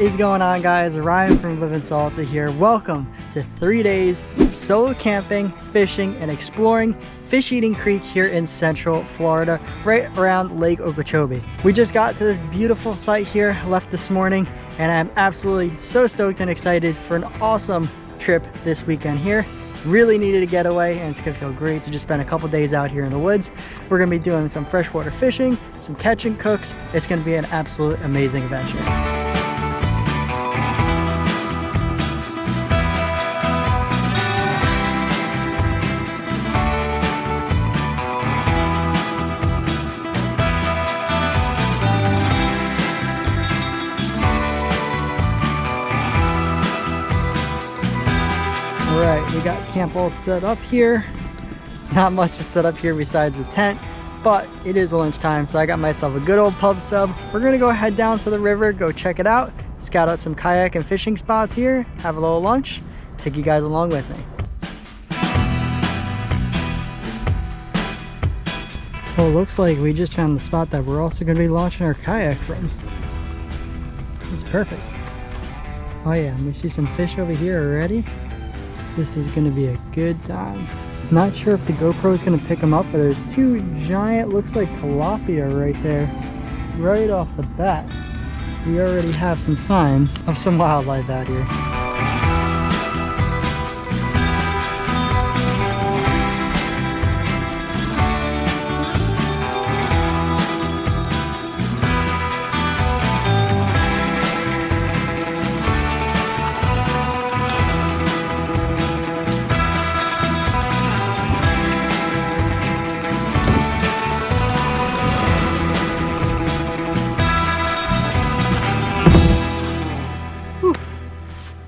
is going on, guys? Ryan from Livin here. Welcome to 3 days of solo camping, fishing, and exploring Fisheating Creek here in Central Florida, right around Lake Okeechobee. We just got to this beautiful site here, left this morning, and I'm absolutely so stoked and excited for an awesome trip this weekend here. Really needed a getaway, and it's gonna feel great to just spend a couple days out here in the woods. We're gonna be doing some freshwater fishing, some catch and cooks. It's gonna be an absolute amazing adventure. Alright, we got camp all set up here. Not much to set up here besides the tent, but it is lunchtime, so I got myself a good old pub sub. We're gonna go head down to the river, go check it out, scout out some kayak and fishing spots here, have a little lunch, take you guys along with me. Well, it looks like we just found the spot that we're also gonna be launching our kayak from. This is perfect. Oh yeah, we see some fish over here already. This is going to be a good time. Not sure if the GoPro is going to pick them up, but there's two giant, looks like tilapia right there. Right off the bat, we already have some signs of some wildlife out here.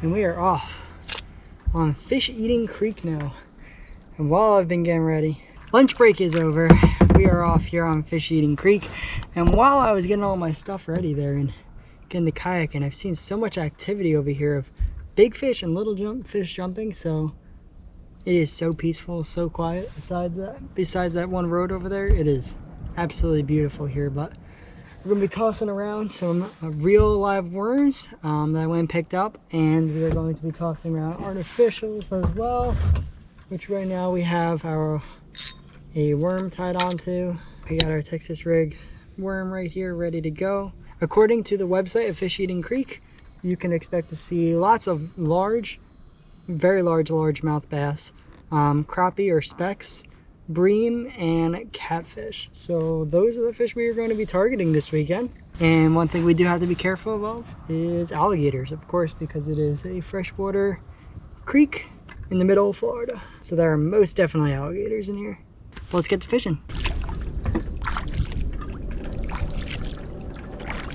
And we are off on Fisheating Creek now. And while I've been getting ready, lunch break is over. We are off here on Fisheating Creek. And while I was getting all my stuff ready there and getting the kayak, and I've seen so much activity over here of big fish and little fish jumping, so it is so peaceful, so quiet. Besides that one road over there, it is absolutely beautiful here. But we're going to be tossing around some real live worms that I went and picked up, and we're going to be tossing around artificials as well, which right now we have a worm tied onto. We got our Texas rig worm right here ready to go. According to the website of Fisheating Creek, you can expect to see lots of large, very large largemouth bass, crappie or specks, bream, and catfish. So those are the fish we are going to be targeting this weekend. And one thing we do have to be careful of is alligators, of course, because it is a freshwater creek in the middle of Florida. So there are most definitely alligators in here. But let's get to fishing.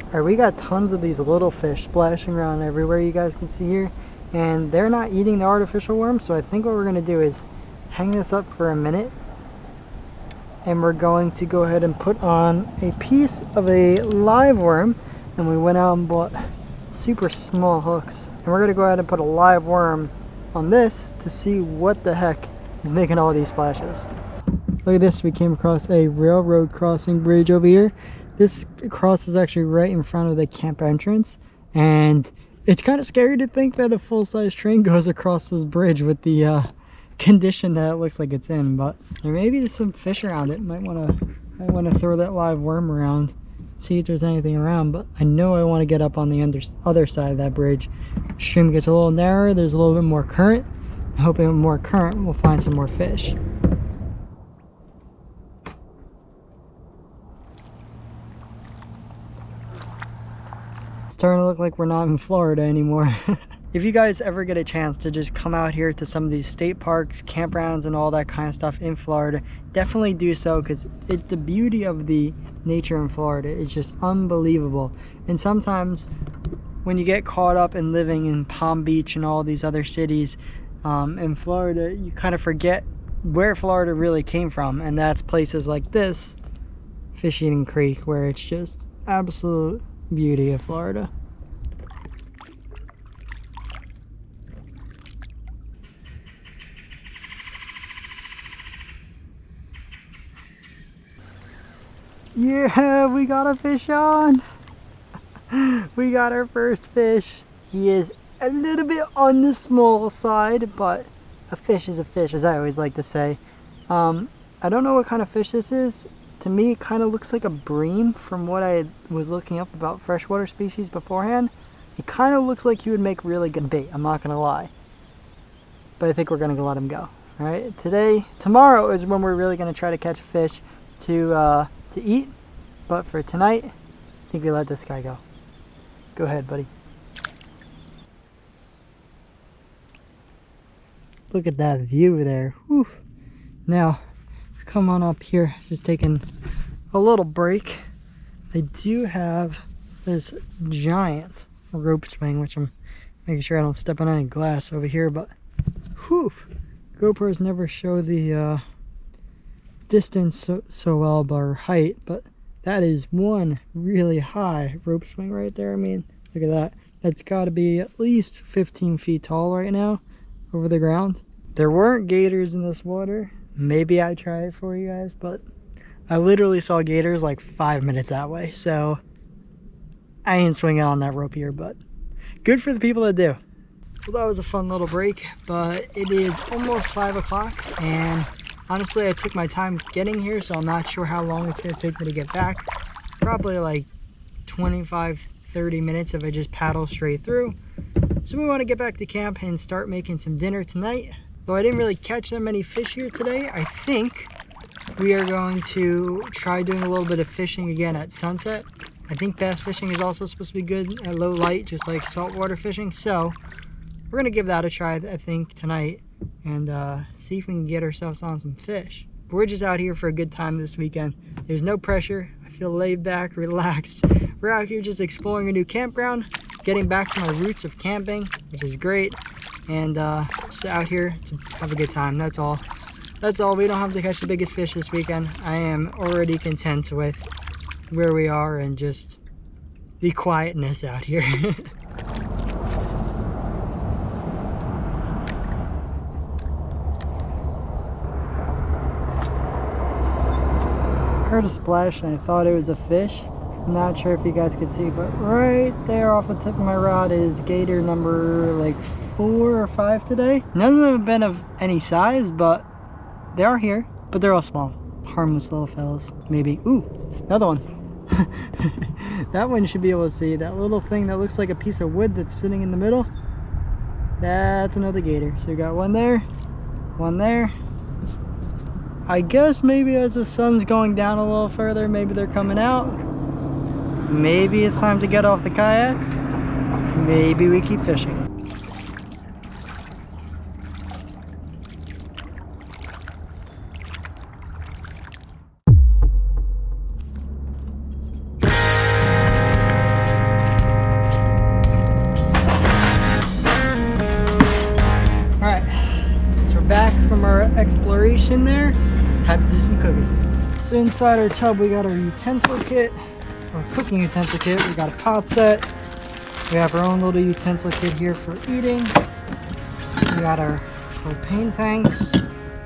Alright, we got tons of these little fish splashing around everywhere, you guys can see here. And they're not eating the artificial worms, so I think what we're going to do is hang this up for a minute, and we're going to go ahead and put on a piece of a live worm. And we went out and bought super small hooks, and we're gonna go ahead and put a live worm on this to see what the heck is making all these splashes. Look at this, we came across a railroad crossing bridge over here. This cross is actually right in front of the camp entrance, and it's kind of scary to think that a full-size train goes across this bridge with the condition that it looks like it's in. But there may be some fish around it. Might want to throw that live worm around, see if there's anything around. But I know I want to get up on the other side of that bridge. Stream gets a little narrower, there's a little bit more current. I'm hoping with more current we'll find some more fish. It's starting to look like we're not in Florida anymore. If you guys ever get a chance to just come out here to some of these state parks, campgrounds, and all that kind of stuff in Florida, definitely do so, because the beauty of the nature in Florida is just unbelievable. And sometimes when you get caught up in living in Palm Beach and all these other cities in Florida, you kind of forget where Florida really came from, and that's places like this, Fisheating Creek, where it's just absolute beauty of Florida. Yeah, we got a fish on. We got our first fish. He is a little bit on the small side, but a fish is a fish, as I always like to say. I don't know what kind of fish this is. To me, it kind of looks like a bream from what I was looking up about freshwater species beforehand. It kind of looks like he would make really good bait, I'm not going to lie. But I think we're going to let him go. Alright, tomorrow is when we're really going to try to catch a fish to eat. But for tonight, I think we let this guy go. Go ahead, buddy. Look at that view there. Whew. Now, come on up here. Just taking a little break. I do have this giant rope swing, which I'm making sure I don't step on any glass over here, but whew, GoPros never show the distance so well, or height, but that is one really high rope swing right there. I mean, look at that. That's got to be at least 15 feet tall right now over the ground. There weren't gators in this water. Maybe I try it for you guys, but I literally saw gators like 5 minutes that way, so I ain't swinging on that rope here, but good for the people that do. Well, that was a fun little break, but it is almost 5 o'clock, and honestly, I took my time getting here, so I'm not sure how long it's going to take me to get back. Probably like 25-30 minutes if I just paddle straight through. So we want to get back to camp and start making some dinner tonight. Though I didn't really catch that many fish here today, I think we are going to try doing a little bit of fishing again at sunset. I think bass fishing is also supposed to be good at low light, just like saltwater fishing. So we're going to give that a try, I think, tonight and see if we can get ourselves on some fish. But we're just out here for a good time this weekend. There's no pressure. I feel laid back, relaxed. We're out here just exploring a new campground, getting back to my roots of camping, which is great. And just out here to have a good time. That's all. That's all. We don't have to catch the biggest fish this weekend. I am already content with where we are and just the quietness out here. I heard a splash and I thought it was a fish. I'm not sure if you guys could see, but right there off the tip of my rod is gator number like 4 or 5 today. None of them have been of any size, but they are here. But they're all small, harmless little fellas. Maybe. Ooh, another one. That one you should be able to see. That little thing that looks like a piece of wood that's sitting in the middle. That's another gator. So we got one there, one there. I guess maybe as the sun's going down a little further, maybe they're coming out. Maybe it's time to get off the kayak. Maybe we keep fishing. Alright, so we're back from our exploration there. Time to do some cooking. So inside our tub we got our utensil kit, our cooking utensil kit. We got a pot set. We have our own little utensil kit here for eating. We got our propane tanks.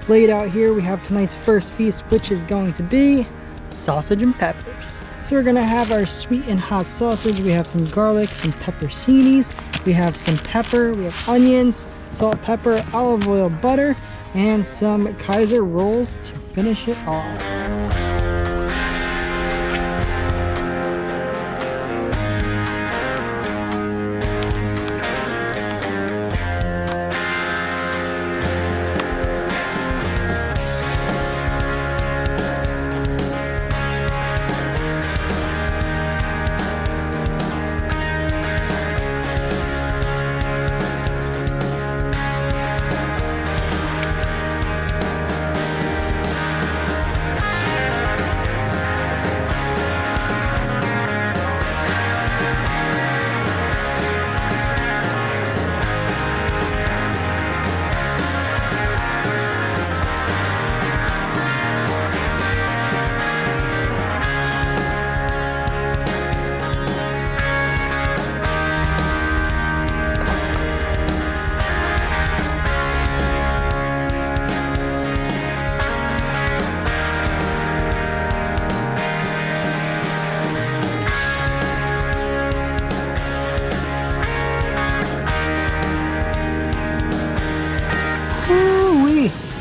Laid out here we have tonight's first feast, which is going to be sausage and peppers. So we're gonna have our sweet and hot sausage. We have some garlic, some pepperoncinis. We have some pepper, we have onions, salt, pepper, olive oil, butter, and some Kaiser rolls to finish it off.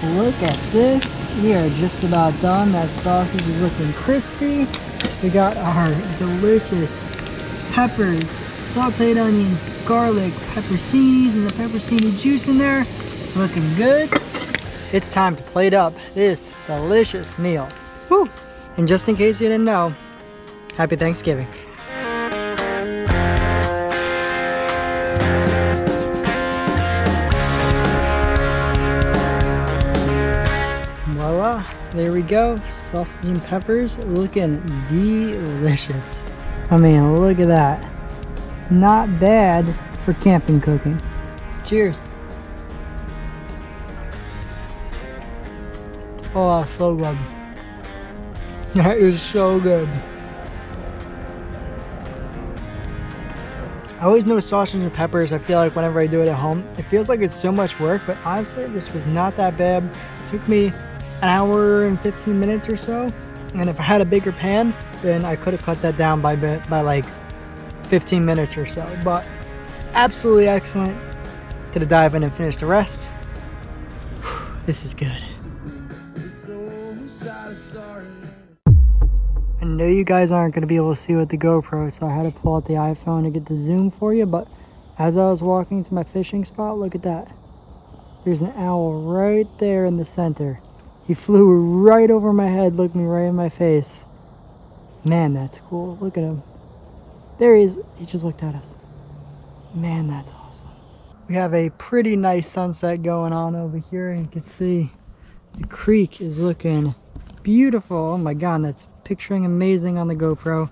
Look at this. We are just about done. That sausage is looking crispy. We got our delicious peppers, sauteed onions, garlic, pepperoncinis, and the pepperoni juice in there. Looking good. It's time to plate up this delicious meal. Woo! And just in case you didn't know, happy Thanksgiving. Voila, there we go. Sausage and peppers looking delicious. I mean, look at that. Not bad for camping cooking. Cheers. Oh, so good. That is so good. I always know sausage and peppers, I feel like whenever I do it at home, it feels like it's so much work, but honestly, this was not that bad. It took me an hour and 15 minutes or so, and if I had a bigger pan, then I could have cut that down by like 15 minutes or so, but absolutely excellent. Gonna dive in and finish the rest. This is good. I know you guys aren't going to be able to see with the GoPro, so I had to pull out the iPhone to get the zoom for you, but as I was walking to my fishing spot, look at that. There's an owl right there in the center. He flew right over my head, looked me right in my face. Man, that's cool. Look at him. There he is. He just looked at us. Man, that's awesome. We have a pretty nice sunset going on over here. You can see the creek is looking beautiful. Oh my god, that's picturing amazing on the GoPro.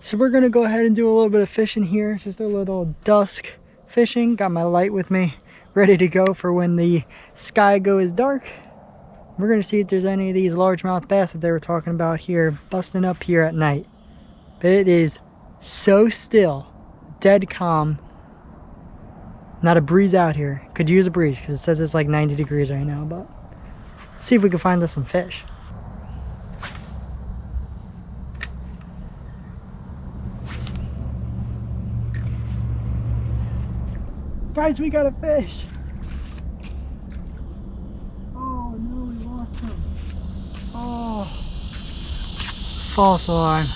So we're gonna go ahead and do a little bit of fishing here, just a little dusk fishing. Got my light with me, ready to go for when the sky goes dark. We're gonna see if there's any of these largemouth bass that they were talking about here busting up here at night. But it is so still, dead calm, not a breeze out here. Could use a breeze because it says it's like 90 degrees right now, but let's see if we can find us some fish. Guys, we got a fish. Oh no, we lost him. Oh. False alarm.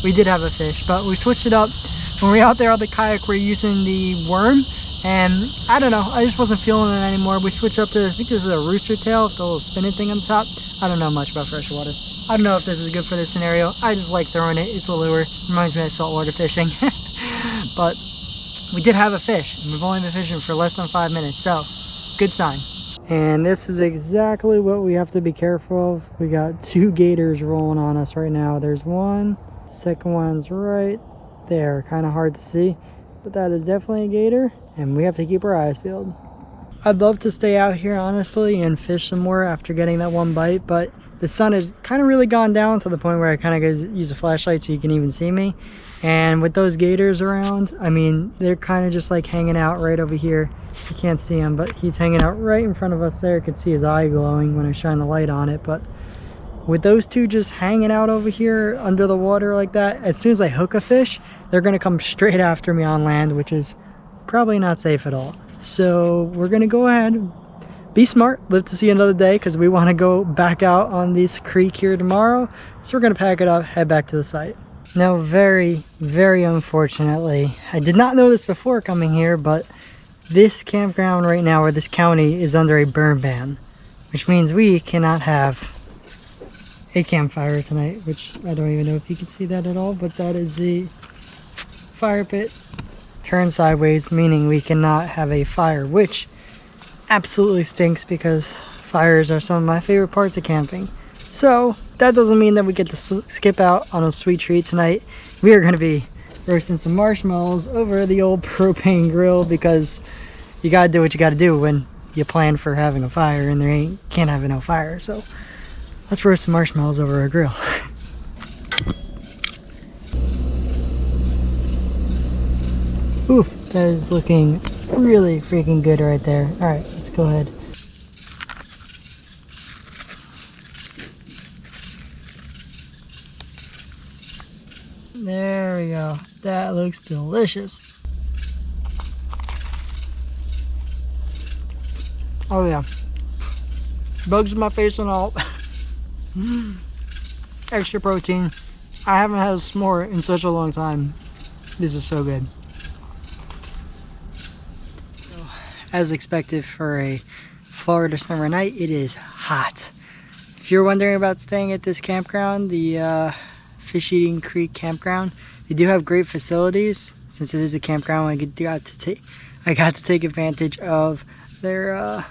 We did have a fish, but we switched it up. When we were out there on the kayak, we're using the worm, and I don't know, I just wasn't feeling it anymore. We switched up to, I think this is a rooster tail, the little spinning thing on top. I don't know much about freshwater. I don't know if this is good for this scenario. I just like throwing it. It's a lure. Reminds me of saltwater fishing. But we did have a fish, and we've only been fishing for less than 5 minutes, so good sign. And this is exactly what we have to be careful of. We got 2 gators rolling on us right now. There's one, second one's right there. Kind of hard to see, but that is definitely a gator, and we have to keep our eyes peeled. I'd love to stay out here, honestly, and fish some more after getting that one bite, but the sun has kind of really gone down to the point where I kind of use a flashlight so you can even see me. And with those gators around, I mean, they're kind of just like hanging out right over here. You can't see him, but he's hanging out right in front of us there. You can see his eye glowing when I shine the light on it. But with those two just hanging out over here under the water like that, as soon as I hook a fish, they're going to come straight after me on land, which is probably not safe at all. So we're going to go ahead, be smart, live to see another day, because we want to go back out on this creek here tomorrow. So we're going to pack it up, head back to the site. Now, very, very unfortunately, I did not know this before coming here, but this campground right now, or this county, is under a burn ban, which means we cannot have a campfire tonight, which I don't even know if you can see that at all, but that is the fire pit turned sideways, meaning we cannot have a fire, which absolutely stinks because fires are some of my favorite parts of camping. So that doesn't mean that we get to skip out on a sweet treat tonight. We are going to be roasting some marshmallows over the old propane grill, because you got to do what you got to do when you plan for having a fire and can't have no fire. So let's roast some marshmallows over a grill. Oof, that is looking really freaking good right there. Alright, let's go ahead. There we go. That looks delicious. Oh yeah. Bugs in my face and all. Extra protein. I haven't had a s'more in such a long time. This is so good. So, as expected for a Florida summer night, it is hot. If you're wondering about staying at this campground, the Fisheating Creek campground, they do have great facilities. Since it is a campground, I got to take advantage of their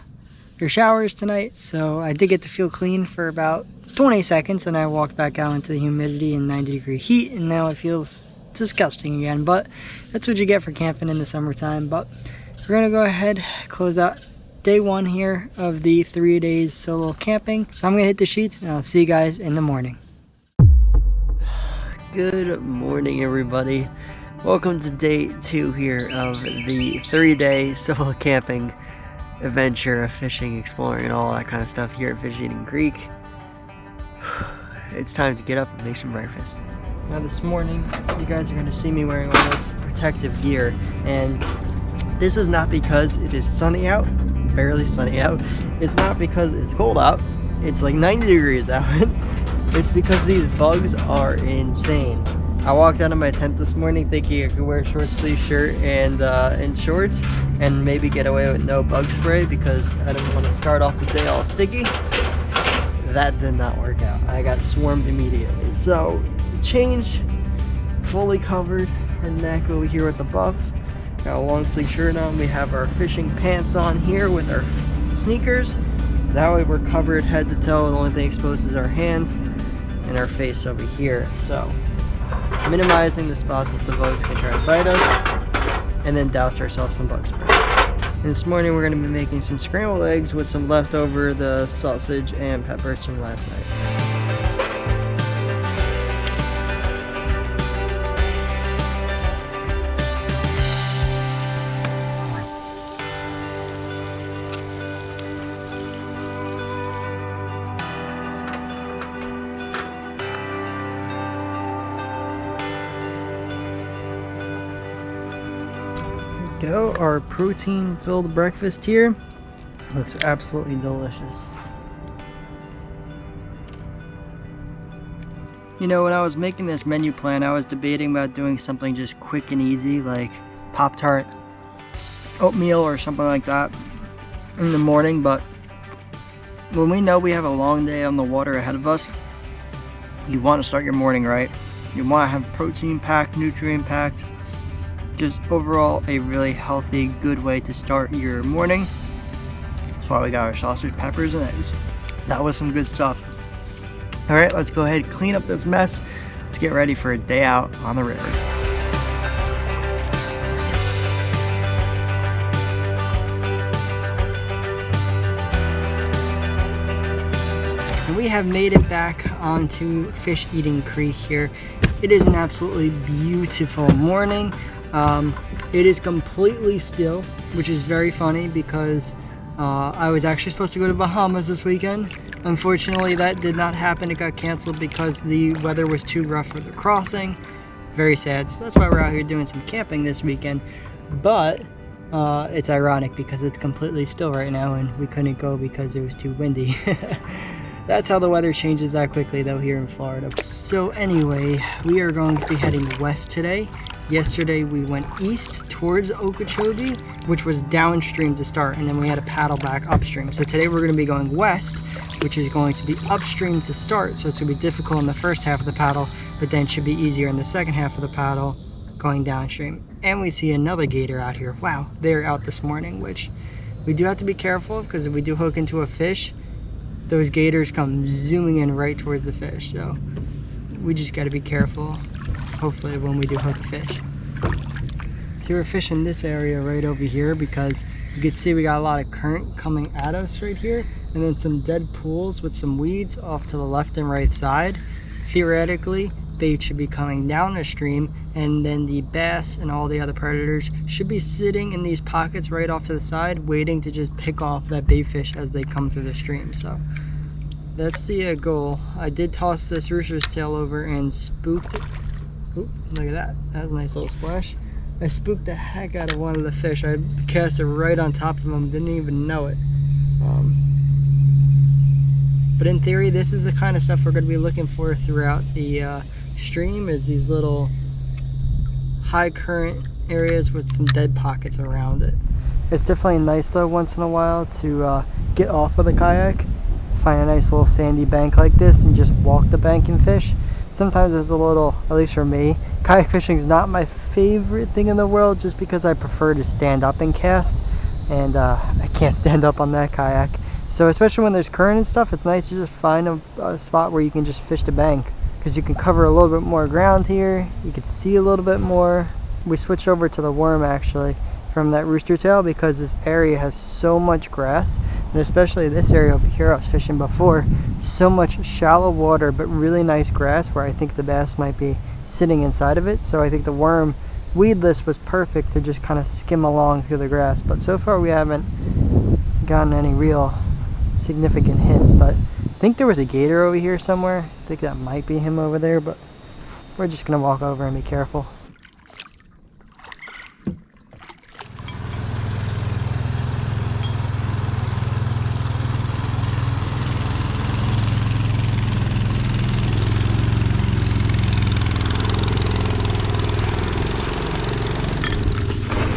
showers tonight. So I did get to feel clean for about 20 seconds, and I walked back out into the humidity and 90-degree heat, and now it feels disgusting again. But that's what you get for camping in the summertime. But we're gonna go ahead, close out day 1 here of the 3 days solo camping. So I'm gonna hit the sheets, and I'll see you guys in the morning. Good morning, everybody. Welcome to day 2 here of the 3-day solo camping adventure of fishing, exploring, and all that kind of stuff here at Fisheating Creek. It's time to get up and make some breakfast. Now this morning, you guys are going to see me wearing all this protective gear, and this is not because it is sunny out, barely sunny out. It's not because it's cold out. It's like 90 degrees out. It's because these bugs are insane. I walked out of my tent this morning thinking I could wear a short sleeve shirt and shorts and maybe get away with no bug spray because I didn't want to start off the day all sticky. That did not work out. I got swarmed immediately. So changed, fully covered our neck over here with the buff. Got a long sleeve shirt on. We have our fishing pants on here with our sneakers. That way we're covered head to toe. The only thing exposed is our hands and our face over here. So minimizing the spots that the bugs can try to bite us, and then doused ourselves some bug spray. And this morning we're going to be making some scrambled eggs with some leftover the sausage and peppers from last night. Go, our protein filled breakfast here looks absolutely delicious. You know, when I was making this menu plan, I was debating about doing something just quick and easy like Pop-Tart, oatmeal, or something like that in the morning. But when we know we have a long day on the water ahead of us, you want to start your morning right. You want to have protein packed, nutrient packed, just overall a really healthy, good way to start your morning. That's why we got our sausage, peppers, and eggs. That was some good stuff. All right, let's go ahead and clean up this mess. Let's get ready for a day out on the river. And we have made it back onto Fisheating Creek here. It is an absolutely beautiful morning. It is completely still, which is very funny because I was actually supposed to go to Bahamas this weekend. Unfortunately, that did not happen. It got canceled because the weather was too rough for the crossing. Very sad. So that's why we're out here doing some camping this weekend. But it's ironic because it's completely still right now and we couldn't go because it was too windy. That's how the weather changes that quickly though here in Florida. So anyway, we are going to be heading west today. Yesterday we went east towards Okeechobee, which was downstream to start, and then we had to paddle back upstream. So today we're going to be going west, which is going to be upstream to start. So it's going to be difficult in the first half of the paddle, but then should be easier in the second half of the paddle going downstream. And we see another gator out here. Wow, they're out this morning, which we do have to be careful because if we do hook into a fish, those gators come zooming in right towards the fish. So we just got to be careful. Hopefully when we do hook a fish. So we're fishing this area right over here because you can see we got a lot of current coming at us right here, and then some dead pools with some weeds off to the left and right side. Theoretically, bait should be coming down the stream, and then the bass and all the other predators should be sitting in these pockets right off to the side, waiting to just pick off that bait fish as they come through the stream. So that's the goal. I did toss this rooster's tail over and spooked it. Oop, look at that. That was a nice little splash. I spooked the heck out of one of the fish. I cast it right on top of him, didn't even know it. But in theory, this is the kind of stuff we're going to be looking for throughout the stream, is these little high current areas with some dead pockets around it. It's definitely nice though once in a while to get off of the kayak, find a nice little sandy bank like this and just walk the bank and fish. Sometimes it's a little, at least for me, kayak fishing is not my favorite thing in the world just because I prefer to stand up and cast, and I can't stand up on that kayak. So especially when there's current and stuff, it's nice to just find a spot where you can just fish the bank, because you can cover a little bit more ground here, you can see a little bit more. We switched over to the worm actually from that rooster tail because this area has so much grass, and especially this area over here I was fishing before, so much shallow water but really nice grass where I think the bass might be sitting inside of it. So I think the worm weedless was perfect to just kind of skim along through the grass, but so far we haven't gotten any real significant hits. But I think there was a gator over here somewhere. I think that might be him over there, but we're just gonna walk over and be careful.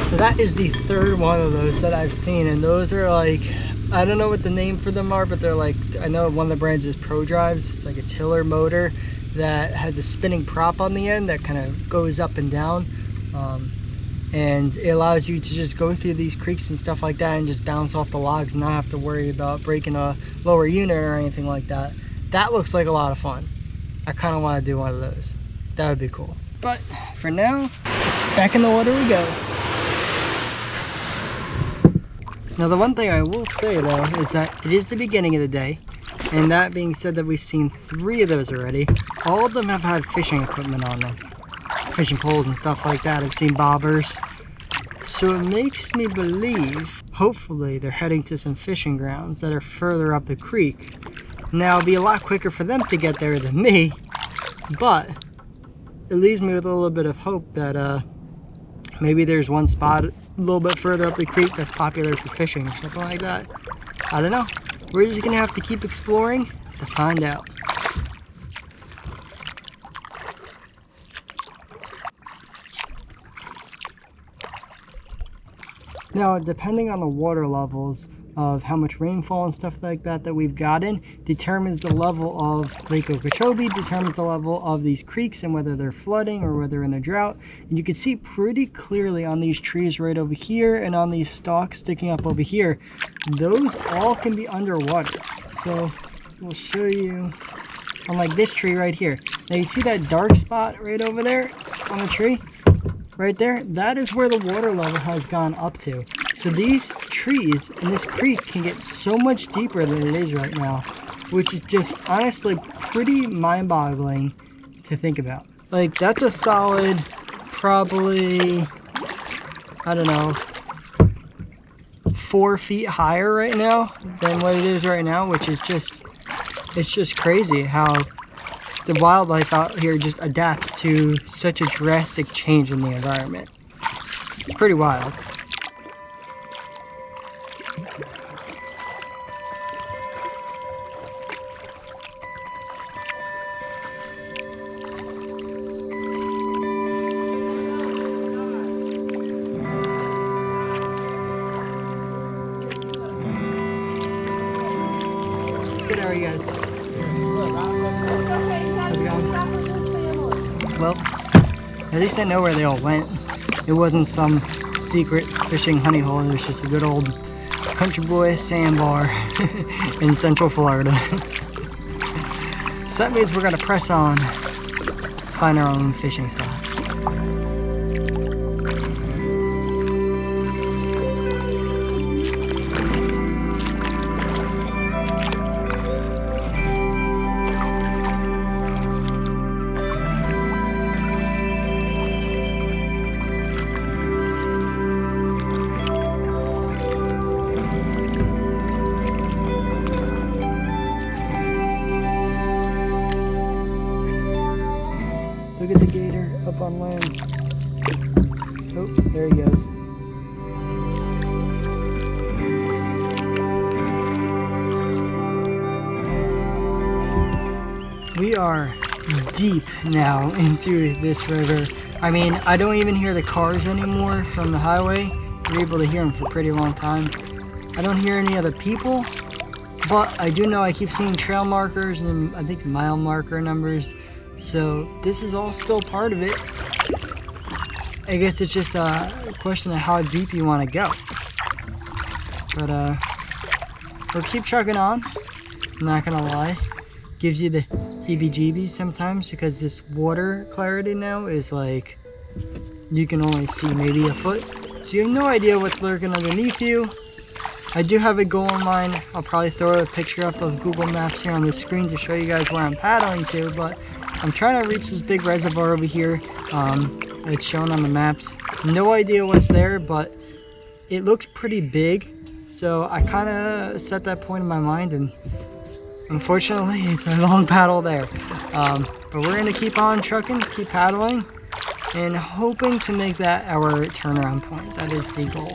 So that is the third one of those that I've seen, and those are like, I don't know what the name for them are, but they're like, I know one of the brands is Pro Drives. It's like a tiller motor that has a spinning prop on the end that kind of goes up and down, and it allows you to just go through these creeks and stuff like that and just bounce off the logs and not have to worry about breaking a lower unit or anything like that. That looks like a lot of fun. I kind of want to do one of those. That would be cool. But for now, back in the water we go. Now the one thing I will say though is that it is the beginning of the day, and that being said that we've seen 3 of those already. All of them have had fishing equipment on them, fishing poles and stuff like that. I've seen bobbers, so it makes me believe hopefully they're heading to some fishing grounds that are further up the creek. Now it'll be a lot quicker for them to get there than me, but it leaves me with a little bit of hope that maybe there's one spot a little bit further up the creek that's popular for fishing or something like that. I don't know. We're just gonna have to keep exploring to find out. Now, depending on the water levels of how much rainfall and stuff like that that we've gotten determines the level of Lake Okeechobee, determines the level of these creeks and whether they're flooding or whether they're in a drought. And you can see pretty clearly on these trees right over here and on these stalks sticking up over here, those all can be underwater. So we'll show you on like this tree right here. Now you see that dark spot right over there on the tree? Right there, that is where the water level has gone up to. So these trees in this creek can get so much deeper than it is right now, which is just honestly pretty mind-boggling to think about. Like, that's a solid, probably, I don't know, 4 feet higher right now than what it is right now, which is just, it's just crazy how the wildlife out here just adapts to such a drastic change in the environment. It's pretty wild. Good, how are you guys? Well, at least I know where they all went. It wasn't some secret fishing honey hole. It was just a good old country boy sandbar in Central Florida. So that means we're gonna press on, find our own fishing spots. Look at the gator up on land. Oh, there he goes. We are deep now into this river. I mean, I don't even hear the cars anymore from the highway. You're able to hear them for a pretty long time. I don't hear any other people, but I do know I keep seeing trail markers and I think mile marker numbers. So this is all still part of it. I guess it's just a question of how deep you want to go. But we'll keep trucking on. I'm not gonna lie. Gives you the heebie-jeebies sometimes because this water clarity now is like you can only see maybe a foot. So you have no idea what's lurking underneath you. I do have a goal in mind. I'll probably throw a picture up of Google Maps here on the screen to show you guys where I'm paddling to, but I'm trying to reach this big reservoir over here. It's shown on the maps. No idea what's there, but it looks pretty big. So I kind of set that point in my mind, and unfortunately it's a long paddle there. But we're gonna keep on trucking, keep paddling, and hoping to make that our turnaround point. That is the goal.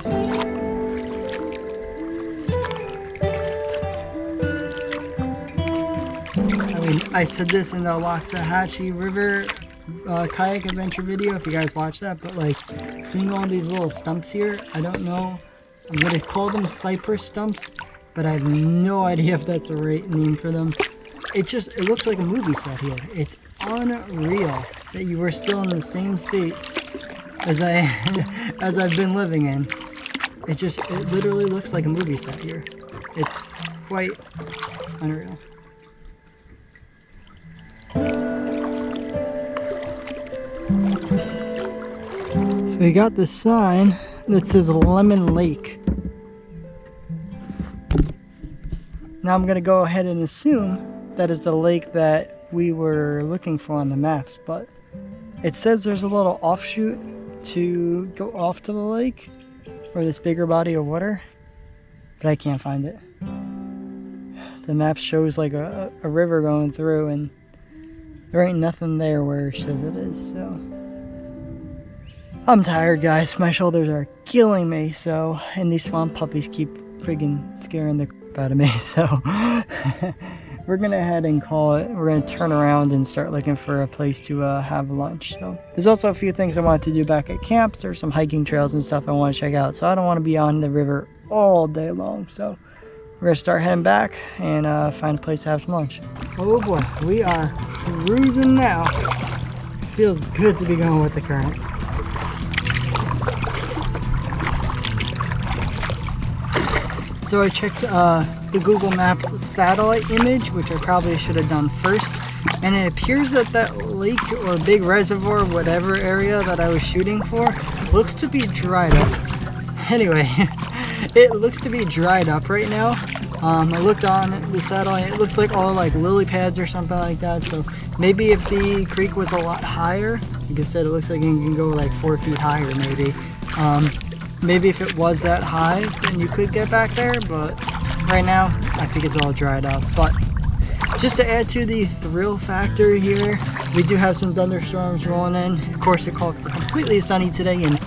I said this in the Waxahachie River kayak adventure video, if you guys watch that, but like seeing all these little stumps here, I don't know, I'm gonna call them cypress stumps, but I have no idea if that's the right name for them. It looks like a movie set here. It's unreal that you were still in the same state as I've been living in. It literally looks like a movie set here. It's quite unreal. So we got this sign that says Lemon Lake. Now I'm gonna go ahead and assume that is the lake that we were looking for on the maps, but it says there's a little offshoot to go off to the lake or this bigger body of water, but I can't find it. The map shows like a river going through, and there ain't nothing there where it says it is, so. I'm tired, guys. My shoulders are killing me, so, and these swamp puppies keep friggin' scaring the crap out of me, so. We're gonna head and call it. We're gonna turn around and start looking for a place to have lunch. So there's also a few things I want to do back at camps. There's some hiking trails and stuff I want to check out, so I don't want to be on the river all day long. So we're gonna start heading back and find a place to have some lunch. Oh boy, we are cruising now. Feels good to be going with the current. So I checked the Google Maps satellite image, which I probably should have done first, and it appears that that lake or big reservoir, whatever area that I was shooting for, looks to be dried up. Anyway, it looks to be dried up right now. I looked on the satellite, it looks like all like lily pads or something like that, so maybe if the creek was a lot higher, like I said, it looks like it can go like 4 feet higher maybe. Maybe if it was that high, then you could get back there, but right now, I think it's all dried up. But just to add to the thrill factor here, we do have some thunderstorms rolling in. Of course, it called for completely sunny today, and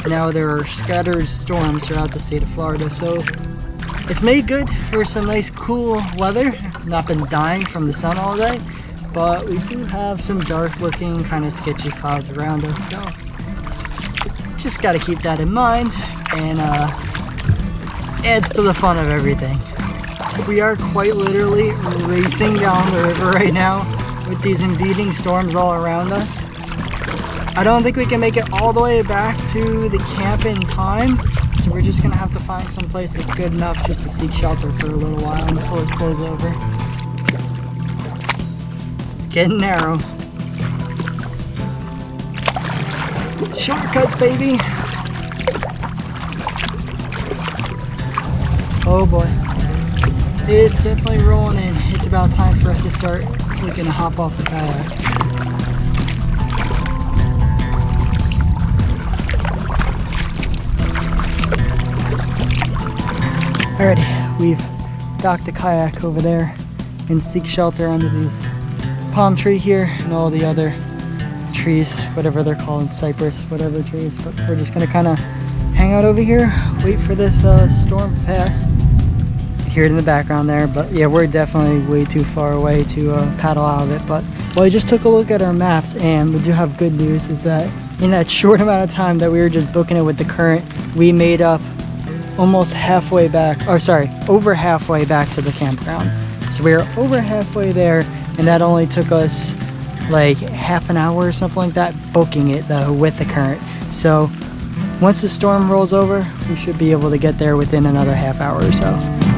now there are scattered storms throughout the state of Florida. So it's made good for some nice cool weather. Not been dying from the sun all day, but we do have some dark looking kind of sketchy clouds around us. So just got to keep that in mind, and adds to the fun of everything. We are quite literally racing down the river right now with these impeding storms all around us. I don't think we can make it all the way back to the camp in time, so we're just gonna have to find some place that's good enough just to seek shelter for a little while until it blows over. It's getting narrow. Shortcuts, baby! Oh boy. It's definitely rolling in. It's about time for us to start looking to hop off the kayak. Alrighty, we've docked the kayak over there and seek shelter under these palm tree here and all the other trees, whatever they're called, cypress, whatever trees. But we're just gonna kind of hang out over here, wait for this storm to pass, hear it in the background there. But yeah, we're definitely way too far away to paddle out of it. But well, I just took a look at our maps, and we do have good news, is that in that short amount of time that we were just booking it with the current, we made up almost halfway back, or sorry, over halfway back to the campground. So we were over halfway there, and that only took us like half an hour or something like that, booking it though with the current. So once the storm rolls over, we should be able to get there within another half hour or so.